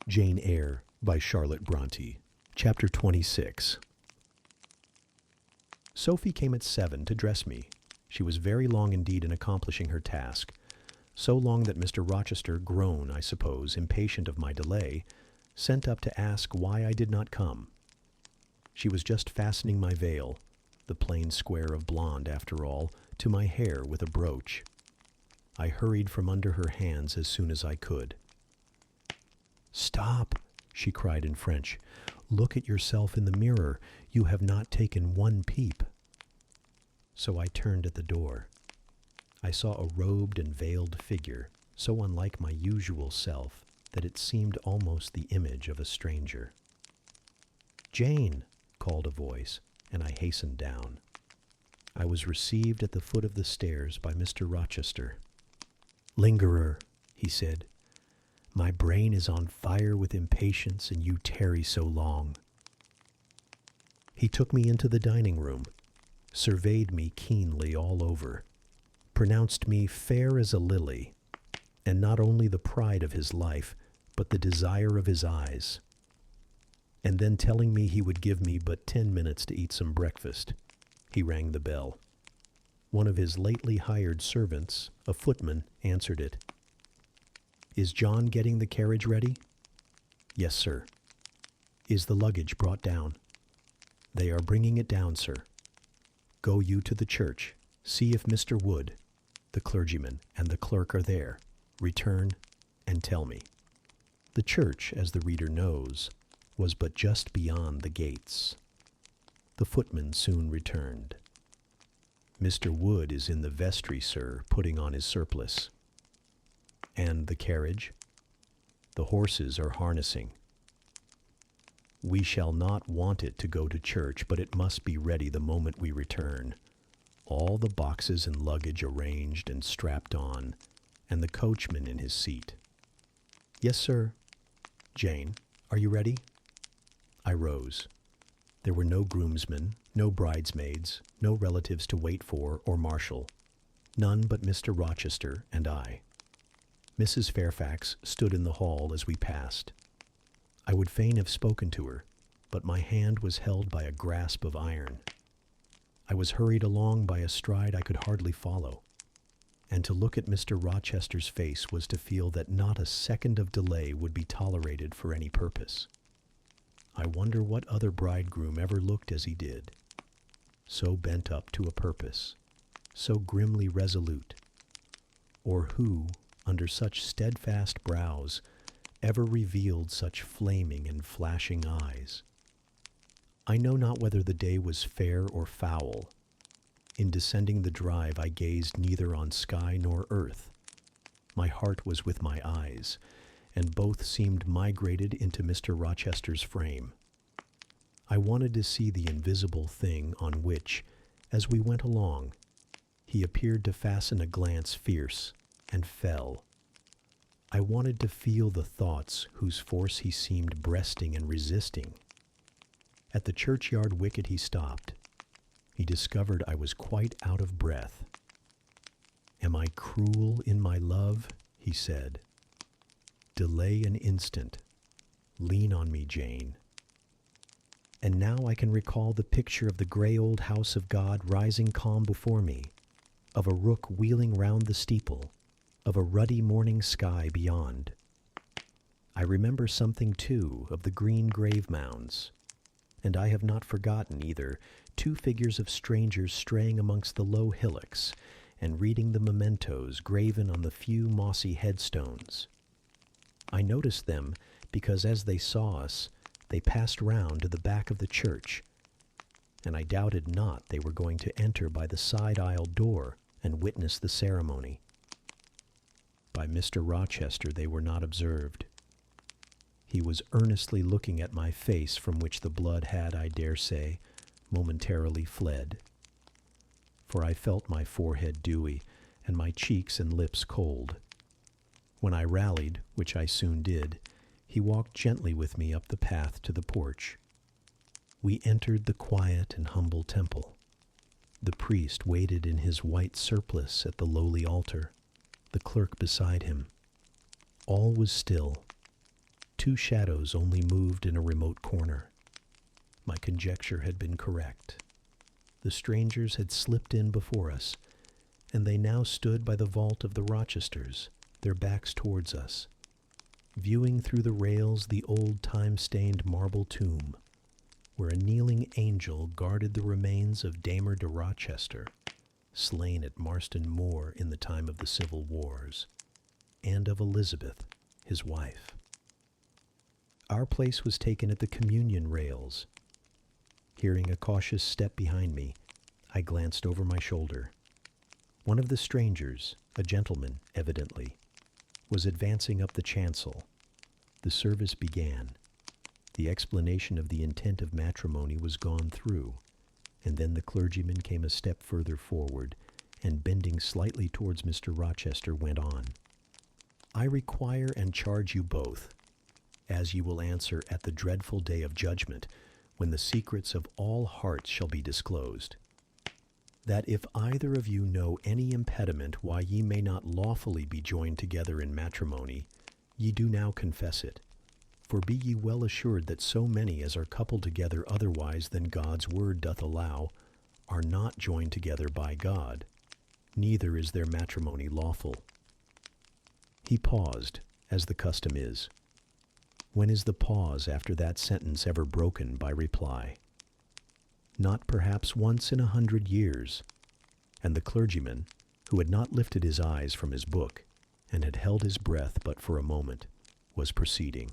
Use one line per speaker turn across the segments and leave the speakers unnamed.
Jane Eyre by Charlotte Brontë. Chapter 26. Sophie came at 7 to dress me. She was very long indeed in accomplishing her task, so long that Mr. Rochester, grown, I suppose, impatient of my delay, sent up to ask why I did not come. She was just fastening my veil, the plain square of blonde, after all, to my hair with a brooch. I hurried from under her hands as soon as I could. "Stop," she cried in French. "Look at yourself in the mirror. You have not taken one peep." So I turned at the door. I saw a robed and veiled figure, so unlike my usual self that it seemed almost the image of a stranger. "Jane," called a voice, and I hastened down. I was received at the foot of the stairs by Mr. Rochester. "Lingerer," he said, "my brain is on fire with impatience, and you tarry so long." He took me into the dining room, surveyed me keenly all over, pronounced me fair as a lily, and not only the pride of his life, but the desire of his eyes. And then, telling me he would give me but 10 minutes to eat some breakfast, he rang the bell. One of his lately hired servants, a footman, answered it. "Is John getting the carriage ready?" "Yes, sir." "Is the luggage brought down?" "They are bringing it down, sir." "Go you to the church. See if Mr. Wood, the clergyman, and the clerk are there. Return and tell me." The church, as the reader knows, was but just beyond the gates. The footman soon returned. "Mr. Wood is in the vestry, sir, putting on his surplice." "And the carriage?" "The horses are harnessing." "We shall not want it to go to church, but it must be ready the moment we return. All the boxes and luggage arranged and strapped on, and the coachman in his seat." "Yes, sir." "Jane, are you ready?" I rose. There were no groomsmen, no bridesmaids, no relatives to wait for or marshal. None but Mr. Rochester and I. Mrs. Fairfax stood in the hall as we passed. I would fain have spoken to her, but my hand was held by a grasp of iron. I was hurried along by a stride I could hardly follow, and to look at Mr. Rochester's face was to feel that not a second of delay would be tolerated for any purpose. I wonder what other bridegroom ever looked as he did, so bent up to a purpose, so grimly resolute, or who, under such steadfast brows, ever revealed such flaming and flashing eyes. I know not whether the day was fair or foul. In descending the drive I gazed neither on sky nor earth. My heart was with my eyes, and both seemed migrated into Mr. Rochester's frame. I wanted to see the invisible thing on which, as we went along, he appeared to fasten a glance fierce, and fell. I wanted to feel the thoughts whose force he seemed breasting and resisting. At the churchyard wicket he stopped. He discovered I was quite out of breath. "Am I cruel in my love?" he said. "Delay an instant. Lean on me, Jane." And now I can recall the picture of the gray old house of God rising calm before me, of a rook wheeling round the steeple, of a ruddy morning sky beyond. I remember something, too, of the green grave mounds, and I have not forgotten either 2 figures of strangers straying amongst the low hillocks and reading the mementos graven on the few mossy headstones. I noticed them because as they saw us, they passed round to the back of the church, and I doubted not they were going to enter by the side aisle door and witness the ceremony. By Mr. Rochester they were not observed. He was earnestly looking at my face, from which the blood had, I dare say, momentarily fled. For I felt my forehead dewy, and my cheeks and lips cold. When I rallied, which I soon did, he walked gently with me up the path to the porch. We entered the quiet and humble temple. The priest waited in his white surplice at the lowly altar, the clerk beside him. All was still. two shadows only moved in a remote corner. My conjecture had been correct. The strangers had slipped in before us, and they now stood by the vault of the Rochesters, their backs towards us, viewing through the rails the old time-stained marble tomb, where a kneeling angel guarded the remains of Damer de Rochester, slain at Marston Moor in the time of the Civil Wars, and of Elizabeth, his wife. Our place was taken at the communion rails. Hearing a cautious step behind me, I glanced over my shoulder. One of the strangers, a gentleman evidently, was advancing up the chancel. The service began. The explanation of the intent of matrimony was gone through, and then the clergyman came a step further forward, and bending slightly towards Mr. Rochester went on. I require and charge you both, as you will answer at the dreadful day of judgment, when the secrets of all hearts shall be disclosed, that if either of you know any impediment why ye may not lawfully be joined together in matrimony, ye do now confess it. For be ye well assured that so many as are coupled together otherwise than God's word doth allow are not joined together by God, neither is their matrimony lawful. He paused, as the custom is. When is the pause after that sentence ever broken by reply? Not perhaps once in 100 years, and the clergyman, who had not lifted his eyes from his book, and had held his breath but for a moment, was proceeding.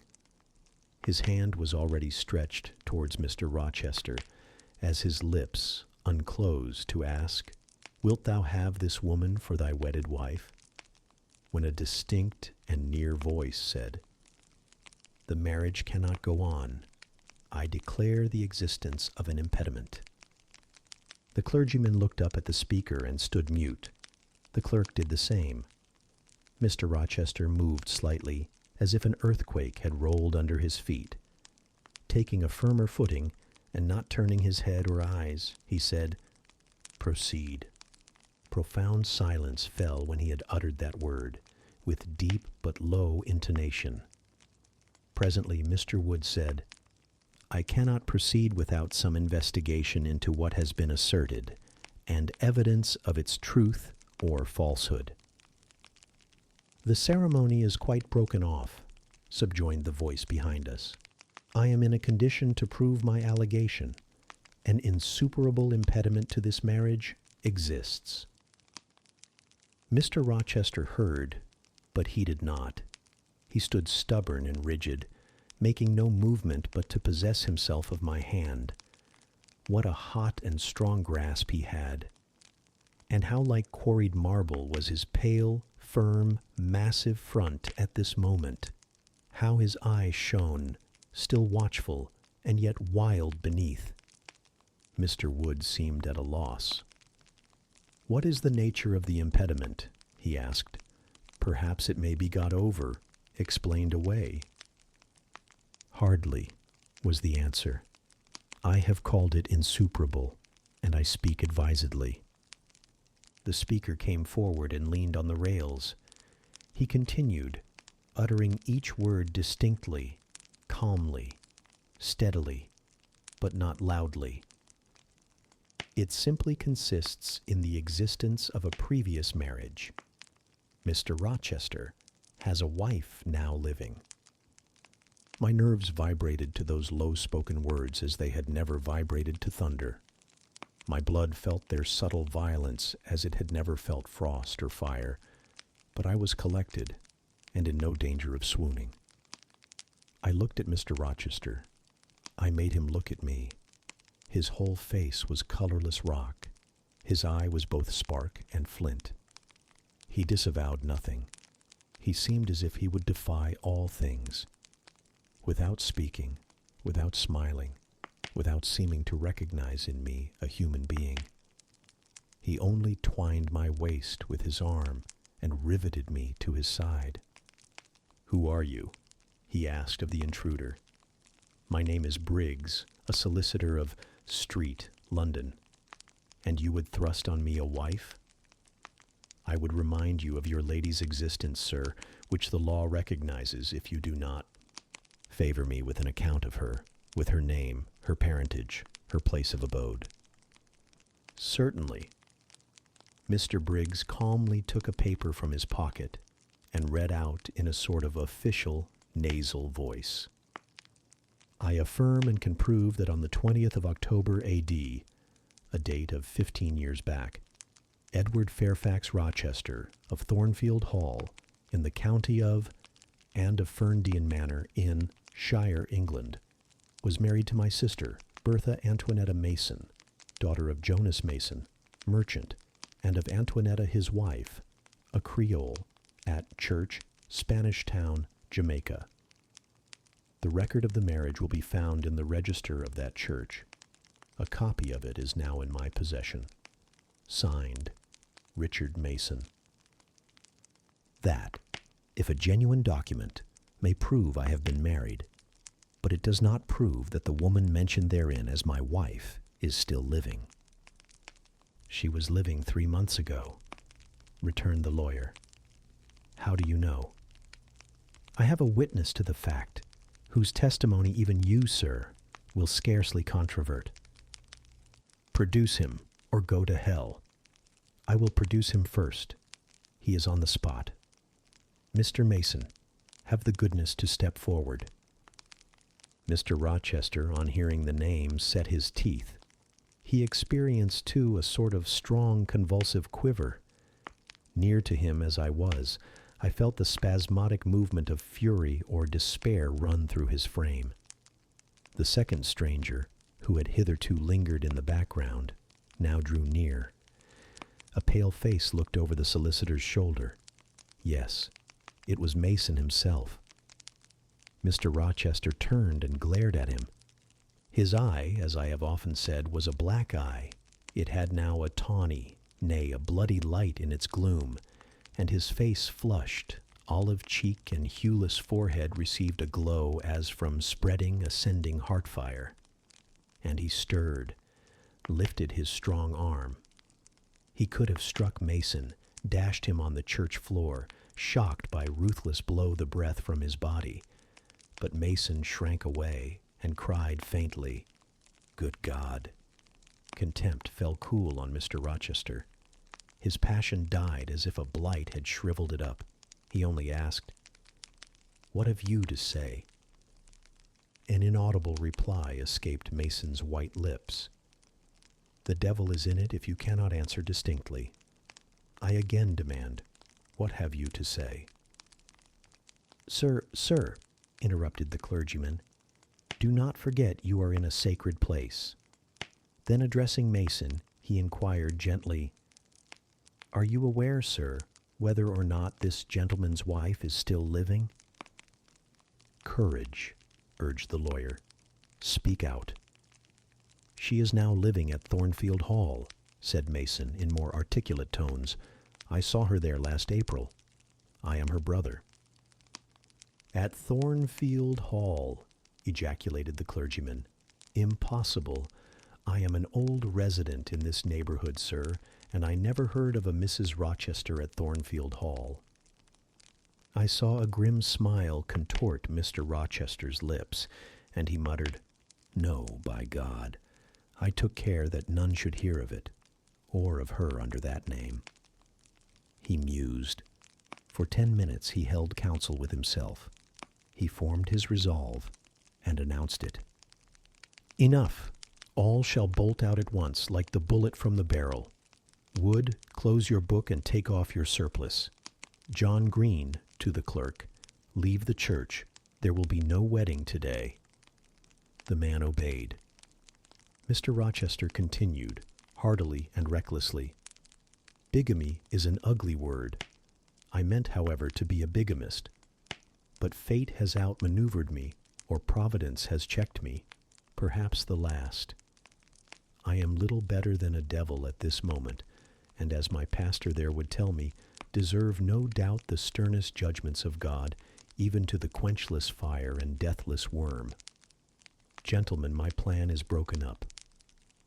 His hand was already stretched towards Mr. Rochester, as his lips unclosed to ask, "Wilt thou have this woman for thy wedded wife?" when a distinct and near voice said, "The marriage cannot go on. I declare the existence of an impediment." The clergyman looked up at the speaker and stood mute. The clerk did the same. Mr. Rochester moved slightly, as if an earthquake had rolled under his feet. Taking a firmer footing, and not turning his head or eyes, he said, "Proceed." Profound silence fell when he had uttered that word, with deep but low intonation. Presently Mr. Wood said, "I cannot proceed without some investigation into what has been asserted, and evidence of its truth or falsehood." "The ceremony is quite broken off," subjoined the voice behind us. "I am in a condition to prove my allegation. An insuperable impediment to this marriage exists." Mr. Rochester heard, but heeded not. He stood stubborn and rigid, making no movement but to possess himself of my hand. What a hot and strong grasp he had! And how like quarried marble was his pale, firm, massive front at this moment! How his eyes shone, still watchful, and yet wild beneath! Mr. Wood seemed at a loss. "What is the nature of the impediment?" he asked. "Perhaps it may be got over, explained away." "Hardly," was the answer. "I have called it insuperable, and I speak advisedly." The speaker came forward and leaned on the rails. He continued, uttering each word distinctly, calmly, steadily, but not loudly. "It simply consists in the existence of a previous marriage. Mr. Rochester has a wife now living." My nerves vibrated to those low-spoken words as they had never vibrated to thunder. My blood felt their subtle violence as it had never felt frost or fire, but I was collected and in no danger of swooning. I looked at Mr. Rochester. I made him look at me. His whole face was colorless rock. His eye was both spark and flint. He disavowed nothing. He seemed as if he would defy all things. Without speaking, without smiling, without seeming to recognize in me a human being, he only twined my waist with his arm and riveted me to his side. "Who are you?" he asked of the intruder. "My name is Briggs, a solicitor of Street, London. And you would thrust on me a wife?" "I would remind you of your lady's existence, sir, which the law recognizes if you do not." favor me with an account of her, with her name, her parentage, her place of abode. Certainly. Mr. Briggs calmly took a paper from his pocket and read out in a sort of official, nasal voice. I affirm and can prove that on the 20th of October A.D., a date of 15 years back, Edward Fairfax Rochester of Thornfield Hall, in the county of and of Ferndean Manor in Shire, England, was married to my sister, Bertha Antoinetta Mason, daughter of Jonas Mason, merchant, and of Antoinetta his wife, a Creole, at Church, Spanish Town, Jamaica. The record of the marriage will be found in the register of that church. A copy of it is now in my possession. Signed, Richard Mason. That, if a genuine document, may prove I have been married, but it does not prove that the woman mentioned therein as my wife is still living. She was living 3 months ago, returned the lawyer. How do you know? I have a witness to the fact, whose testimony even you, sir, will scarcely controvert. Produce him, or go to hell. I will produce him first. He is on the spot. Mr. Mason, have the goodness to step forward. Mr. Rochester, on hearing the name, set his teeth. He experienced, too, a sort of strong convulsive quiver. Near to him as I was, I felt the spasmodic movement of fury or despair run through his frame. The second stranger, who had hitherto lingered in the background, now drew near. A pale face looked over the solicitor's shoulder. Yes, it was Mason himself. Mr. Rochester turned and glared at him. His eye, as I have often said, was a black eye. It had now a tawny, nay, a bloody light in its gloom, and his face flushed, olive cheek and hueless forehead received a glow as from spreading, ascending heart fire. And he stirred, lifted his strong arm. He could have struck Mason, dashed him on the church floor, shocked by ruthless blow the breath from his body. But Mason shrank away and cried faintly, "Good God!" Contempt fell cool on Mr. Rochester. His passion died as if a blight had shriveled it up. He only asked, "What have you to say?" An inaudible reply escaped Mason's white lips. "The devil is in it if you cannot answer distinctly. I again demand, what have you to say?" Sir," interrupted the clergyman, "do not forget you are in a sacred place." Then addressing Mason, he inquired gently, "Are you aware, sir, whether or not this gentleman's wife is still living?" "Courage," urged the lawyer. "Speak out." "She is now living at Thornfield Hall," said Mason in more articulate tones. "I saw her there last April. I am her brother." "At Thornfield Hall," ejaculated the clergyman. "Impossible. I am an old resident in this neighborhood, sir, and I never heard of a Mrs. Rochester at Thornfield Hall." I saw a grim smile contort Mr. Rochester's lips, and he muttered, "No, by God. I took care that none should hear of it, or of her under that name." He mused. For 10 minutes he held counsel with himself. He formed his resolve, and announced it. "Enough! All shall bolt out at once, like the bullet from the barrel. Wood, close your book and take off your surplice. John Green," to the clerk, "leave the church. There will be no wedding today." The man obeyed. Mr. Rochester continued, heartily and recklessly, "Bigamy is an ugly word. I meant, however, to be a bigamist. But fate has outmaneuvered me, or Providence has checked me, perhaps the last. I am little better than a devil at this moment, and as my pastor there would tell me, deserve no doubt the sternest judgments of God, even to the quenchless fire and deathless worm. Gentlemen, my plan is broken up.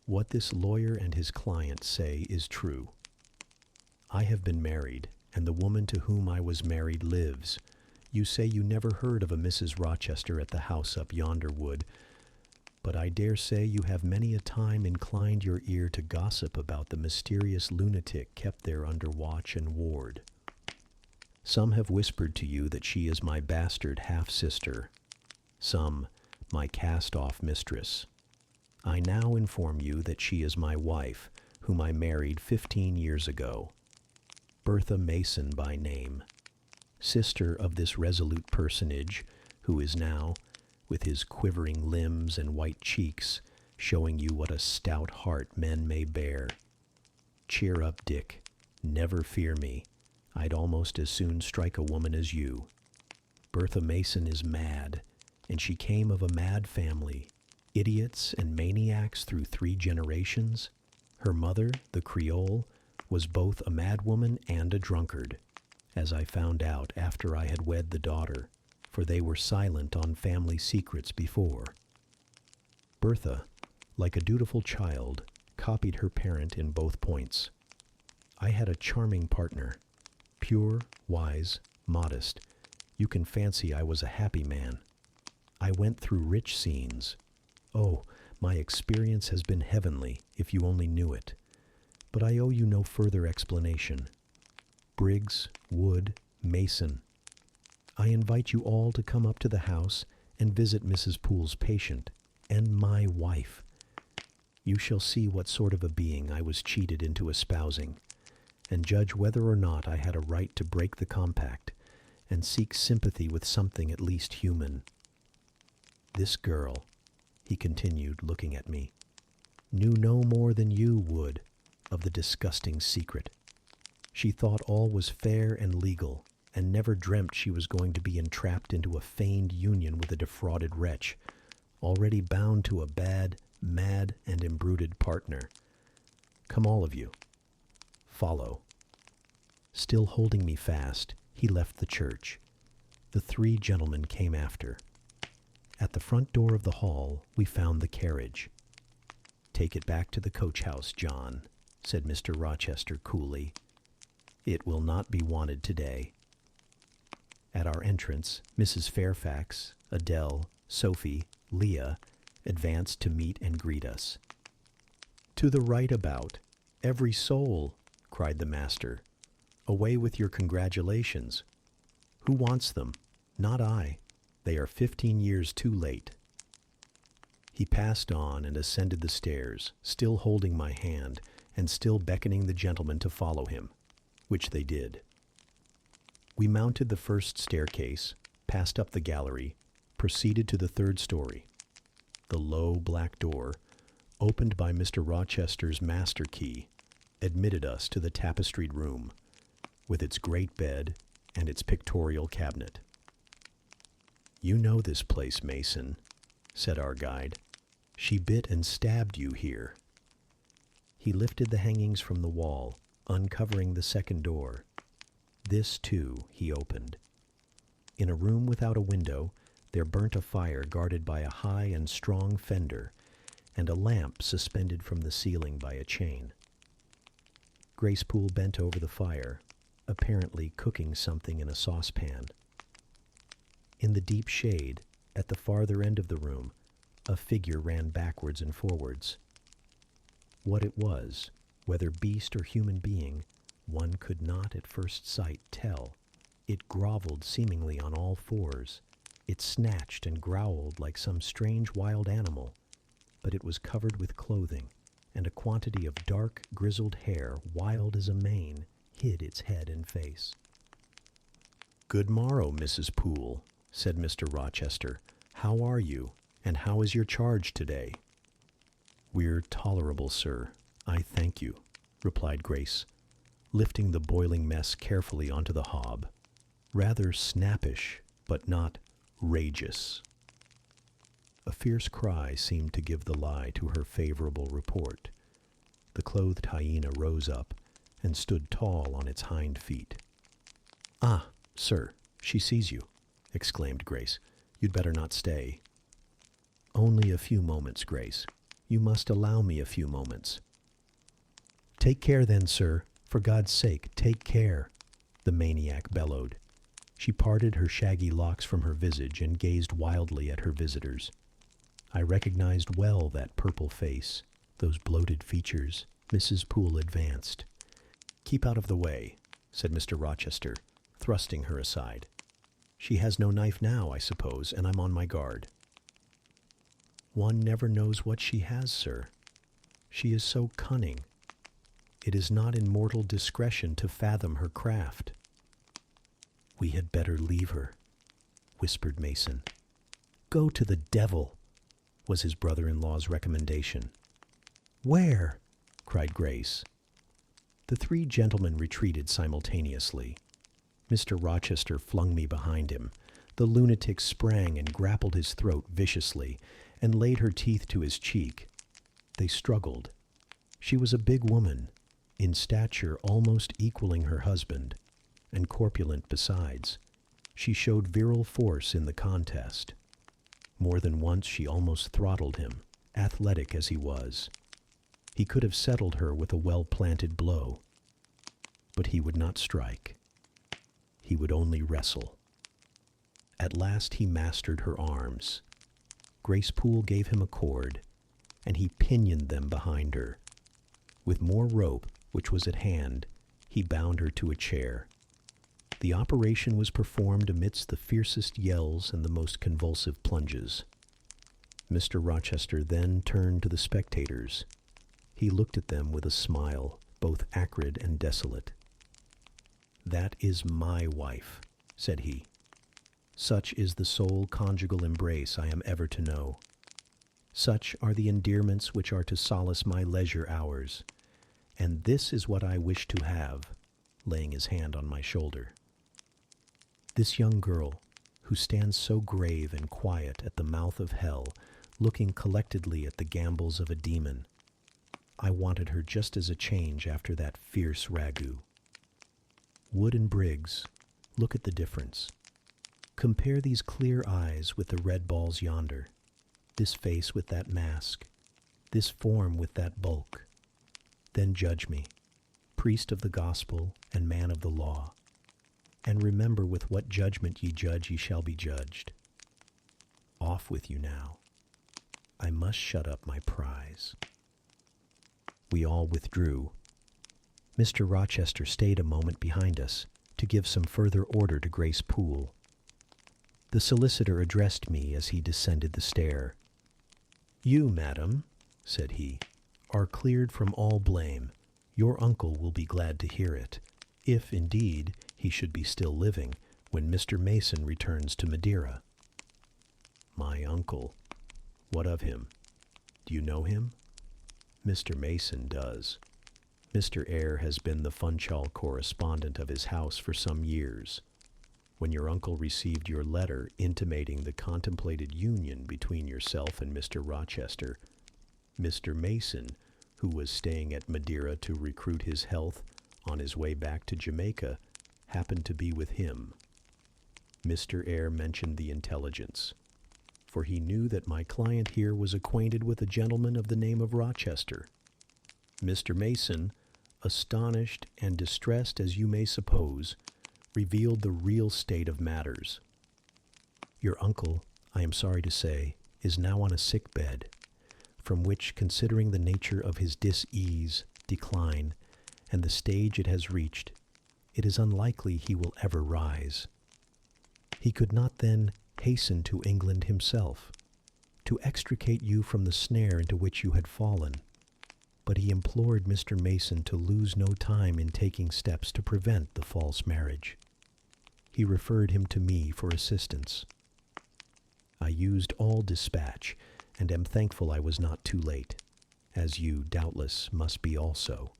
What this lawyer and his client say is true. I have been married, and the woman to whom I was married lives. You say you never heard of a Mrs. Rochester at the house up yonder wood, but I dare say you have many a time inclined your ear to gossip about the mysterious lunatic kept there under watch and ward. Some have whispered to you that she is my bastard half-sister, some my cast-off mistress. I now inform you that she is my wife, whom I married 15 years ago, Bertha Mason by name, sister of this resolute personage, who is now, with his quivering limbs and white cheeks, showing you what a stout heart men may bear. Cheer up, Dick. Never fear me. I'd almost as soon strike a woman as you. Bertha Mason is mad, and she came of a mad family, idiots and maniacs through 3 generations. Her mother, the Creole, was both a madwoman and a drunkard, as I found out after I had wed the daughter, for they were silent on family secrets before. Bertha, like a dutiful child, copied her parent in both points. I had a charming partner, pure, wise, modest. You can fancy I was a happy man. I went through rich scenes. Oh, my experience has been heavenly, if you only knew it. But I owe you no further explanation. Briggs, Wood, Mason, I invite you all to come up to the house and visit Mrs. Poole's patient, and my wife. You shall see what sort of a being I was cheated into espousing, and judge whether or not I had a right to break the compact, and seek sympathy with something at least human. This girl, he continued, looking at me, knew no more than you would of the disgusting secret. She thought all was fair and legal, and never dreamt she was going to be entrapped into a feigned union with a defrauded wretch, already bound to a bad, mad, and imbruted partner. Come all of you. Follow. Still holding me fast, he left the church. The 3 gentlemen came after. At the front door of the hall, we found the carriage. Take it back to the coach-house, John, said Mr. Rochester coolly. It will not be wanted today. At our entrance, Mrs. Fairfax, Adele, Sophie, Leah advanced to meet and greet us. To the right about, every soul, cried the master. Away with your congratulations. Who wants them? Not I. They are 15 years too late. He passed on and ascended the stairs, still holding my hand and still beckoning the gentlemen to follow him, which they did. We mounted the first staircase, passed up the gallery, proceeded to the 3rd story. The low black door, opened by Mr. Rochester's master key, admitted us to the tapestried room, with its great bed and its pictorial cabinet. You know this place, Mason, said our guide. She bit and stabbed you here. He lifted the hangings from the wall, uncovering the 2nd door. This, too, he opened. In a room without a window, there burnt a fire guarded by a high and strong fender, and a lamp suspended from the ceiling by a chain. Grace Poole bent over the fire, apparently cooking something in a saucepan. In the deep shade, at the farther end of the room, a figure ran backwards and forwards. What it was, whether beast or human being, one could not at first sight tell. It groveled seemingly on all 4s. It snatched and growled like some strange wild animal, but it was covered with clothing, and a quantity of dark, grizzled hair, wild as a mane, hid its head and face. Good morrow, Mrs. Poole, said Mr. Rochester. How are you, and how is your charge today? We're tolerable, sir. I thank you, replied Grace, lifting the boiling mess carefully onto the hob. Rather snappish, but not rageous. A fierce cry seemed to give the lie to her favorable report. The clothed hyena rose up and stood tall on its hind feet. Ah, sir, she sees you, exclaimed Grace. You'd better not stay. Only a few moments, Grace. You must allow me a few moments. Take care then, sir. For God's sake, take care, the maniac bellowed. She parted her shaggy locks from her visage and gazed wildly at her visitors. I recognized well that purple face, those bloated features. Mrs. Poole advanced. "Keep out of the way," said Mr. Rochester, thrusting her aside. "She has no knife now, I suppose, and I'm on my guard." "One never knows what she has, sir. She is so cunning. It is not in mortal discretion to fathom her craft." "We had better leave her," whispered Mason. "Go to the devil," was his brother-in-law's recommendation. "Where?" cried Grace. The three gentlemen retreated simultaneously. Mr. Rochester flung me behind him. The lunatic sprang and grappled his throat viciously, and laid her teeth to his cheek. They struggled. She was a big woman, in stature almost equaling her husband, and corpulent besides. She showed virile force in the contest. More than once she almost throttled him, athletic as he was. He could have settled her with a well-planted blow. But he would not strike. He would only wrestle. At last he mastered her arms. Grace Poole gave him a cord, and he pinioned them behind her. With more rope, which was at hand, he bound her to a chair. The operation was performed amidst the fiercest yells and the most convulsive plunges. Mr. Rochester then turned to the spectators. He looked at them with a smile, both acrid and desolate. "That is my wife," said he. "Such is the sole conjugal embrace I am ever to know. Such are the endearments which are to solace my leisure hours. And this is what I wish to have," laying his hand on my shoulder. "This young girl, who stands so grave and quiet at the mouth of hell, looking collectedly at the gambols of a demon. I wanted her just as a change after that fierce ragout. Wood and Briggs, look at the difference. Compare these clear eyes with the red balls yonder, this face with that mask, this form with that bulk. Then judge me, priest of the gospel and man of the law, and remember with what judgment ye judge ye shall be judged. Off with you now. I must shut up my prize." We all withdrew. Mr. Rochester stayed a moment behind us to give some further order to Grace Poole. The solicitor addressed me as he descended the stair. "You, madam," said he, "are cleared from all blame. Your uncle will be glad to hear it, if, indeed, he should be still living when Mr. Mason returns to Madeira." "My uncle? What of him? Do you know him?" "Mr. Mason does. Mr. Eyre has been the Funchal correspondent of his house for some years. When your uncle received your letter intimating the contemplated union between yourself and Mr. Rochester, Mr. Mason, who was staying at Madeira to recruit his health on his way back to Jamaica, happened to be with him. Mr. Eyre mentioned the intelligence, for he knew that my client here was acquainted with a gentleman of the name of Rochester. Mr. Mason, astonished and distressed as you may suppose, revealed the real state of matters. Your uncle, I am sorry to say, is now on a sick bed, from which, considering the nature of his dis-ease, decline, and the stage it has reached, it is unlikely he will ever rise. He could not then hasten to England himself, to extricate you from the snare into which you had fallen, but he implored Mr. Mason to lose no time in taking steps to prevent the false marriage. He referred him to me for assistance. I used all dispatch, and am thankful I was not too late, as you, doubtless, must be also.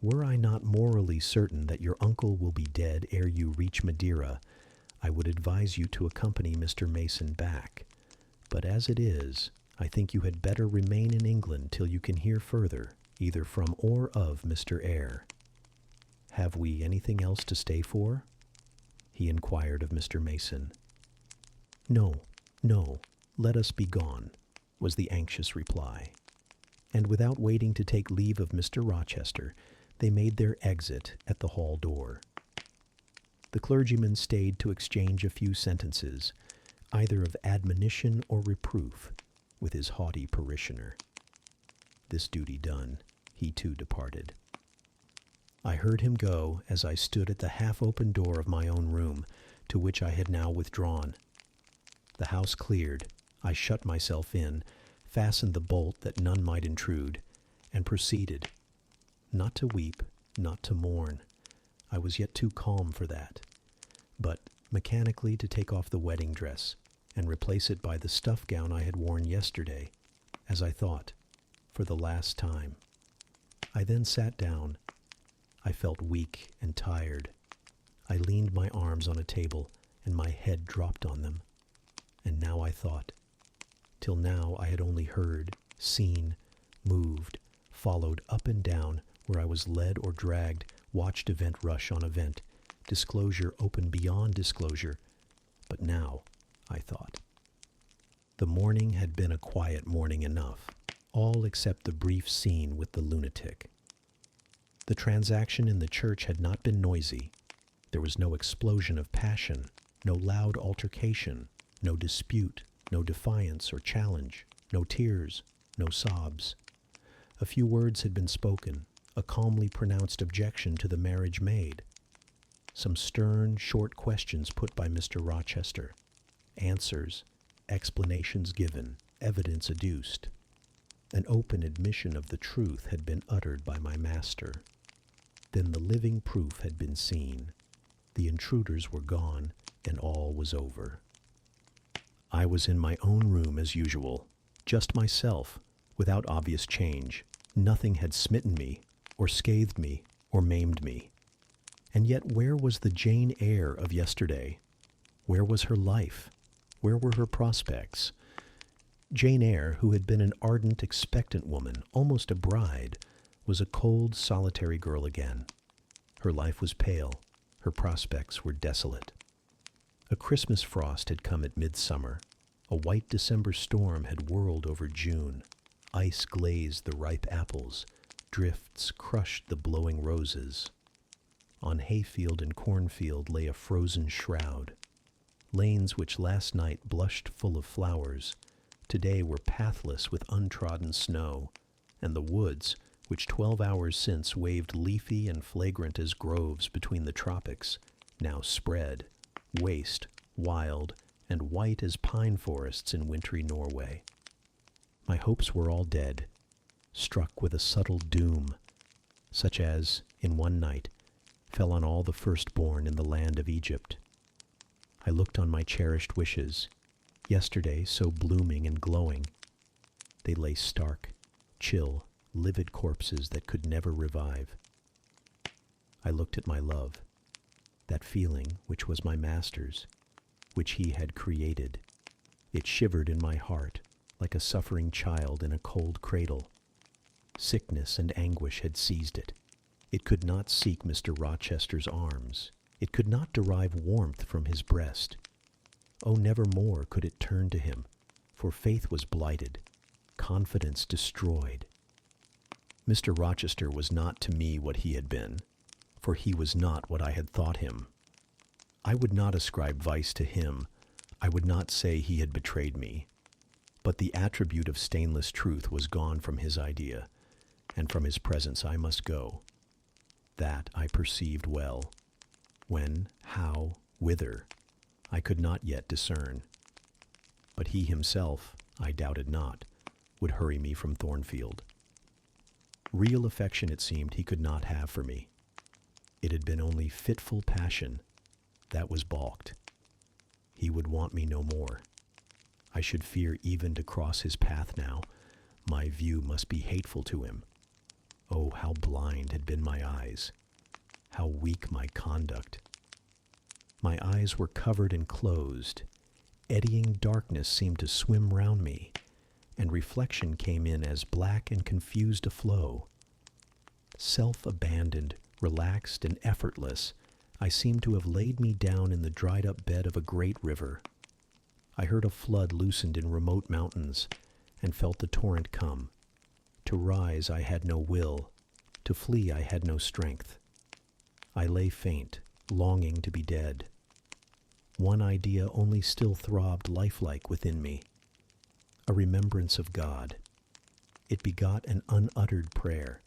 Were I not morally certain that your uncle will be dead ere you reach Madeira, I would advise you to accompany Mr. Mason back, but as it is, I think you had better remain in England till you can hear further, either from or of Mr. Eyre. Have we anything else to stay for?" he inquired of Mr. Mason. No, let us be gone," was the anxious reply. And without waiting to take leave of Mr. Rochester, they made their exit at the hall door. The clergyman stayed to exchange a few sentences, either of admonition or reproof, with his haughty parishioner. This duty done, he too departed. I heard him go as I stood at the half-open door of my own room, to which I had now withdrawn. The house cleared, I shut myself in, fastened the bolt that none might intrude, and proceeded, not to weep, not to mourn. I was yet too calm for that, but mechanically to take off the wedding dress and replace it by the stuff gown I had worn yesterday, as I thought, for the last time. I then sat down. I felt weak and tired. I leaned my arms on a table, and my head dropped on them. And now I thought. Till now I had only heard, seen, moved, followed up and down where I was led or dragged, watched event rush on event, disclosure open beyond disclosure. But now, I thought. The morning had been a quiet morning enough, all except the brief scene with the lunatic. The transaction in the church had not been noisy. There was no explosion of passion, no loud altercation, no dispute, no defiance or challenge, no tears, no sobs. A few words had been spoken, a calmly pronounced objection to the marriage made. Some stern, short questions put by Mr. Rochester. Answers, explanations given, evidence adduced. An open admission of the truth had been uttered by my master. Then the living proof had been seen. The intruders were gone, and all was over. I was in my own room as usual, just myself, without obvious change. Nothing had smitten me, or scathed me, or maimed me. And yet where was the Jane Eyre of yesterday? Where was her life? Where were her prospects? Jane Eyre, who had been an ardent, expectant woman, almost a bride, was a cold, solitary girl again. Her life was pale. Her prospects were desolate. A Christmas frost had come at midsummer. A white December storm had whirled over June. Ice glazed the ripe apples. Drifts crushed the blowing roses. On hayfield and cornfield lay a frozen shroud. Lanes which last night blushed full of flowers, today were pathless with untrodden snow, and the woods, which 12 hours since waved leafy and flagrant as groves between the tropics, now spread, waste, wild, and white as pine forests in wintry Norway. My hopes were all dead, struck with a subtle doom, such as, in one night, fell on all the firstborn in the land of Egypt. I looked on my cherished wishes, yesterday so blooming and glowing. They lay stark, chill, livid corpses that could never revive. I looked at my love, that feeling which was my master's, which he had created. It shivered in my heart like a suffering child in a cold cradle. Sickness and anguish had seized it. It could not seek Mr. Rochester's arms. It could not derive warmth from his breast. Oh, never more could it turn to him, for faith was blighted, confidence destroyed. Mr. Rochester was not to me what he had been, for he was not what I had thought him. I would not ascribe vice to him. I would not say he had betrayed me. But the attribute of stainless truth was gone from his idea, and from his presence I must go. That I perceived well. When, how, whither, I could not yet discern. But he himself, I doubted not, would hurry me from Thornfield. Real affection, it seemed, he could not have for me. It had been only fitful passion. That was balked. He would want me no more. I should fear even to cross his path now. My view must be hateful to him. Oh, how blind had been my eyes. How weak my conduct. My eyes were covered and closed. Eddying darkness seemed to swim round me, and reflection came in as black and confused a flow. Self-abandoned, relaxed, and effortless, I seemed to have laid me down in the dried-up bed of a great river. I heard a flood loosened in remote mountains, and felt the torrent come. To rise I had no will, to flee I had no strength. I lay faint, longing to be dead. One idea only still throbbed lifelike within me, a remembrance of God. It begot an unuttered prayer.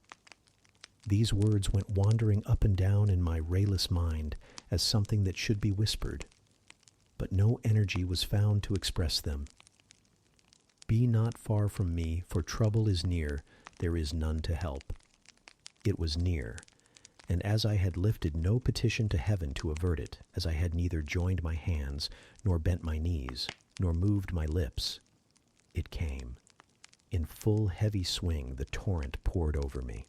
These words went wandering up and down in my rayless mind as something that should be whispered, but no energy was found to express them. Be not far from me, for trouble is near, there is none to help. It was near, and as I had lifted no petition to heaven to avert it, as I had neither joined my hands, nor bent my knees, nor moved my lips, it came. In full heavy swing the torrent poured over me.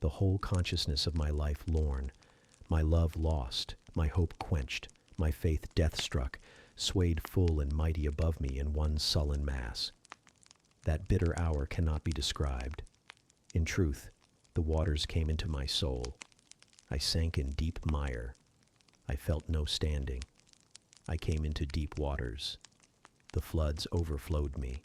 The whole consciousness of my life lorn, my love lost, my hope quenched, my faith death-struck, swayed full and mighty above me in one sullen mass. That bitter hour cannot be described. In truth, the waters came into my soul. I sank in deep mire. I felt no standing. I came into deep waters. The floods overflowed me.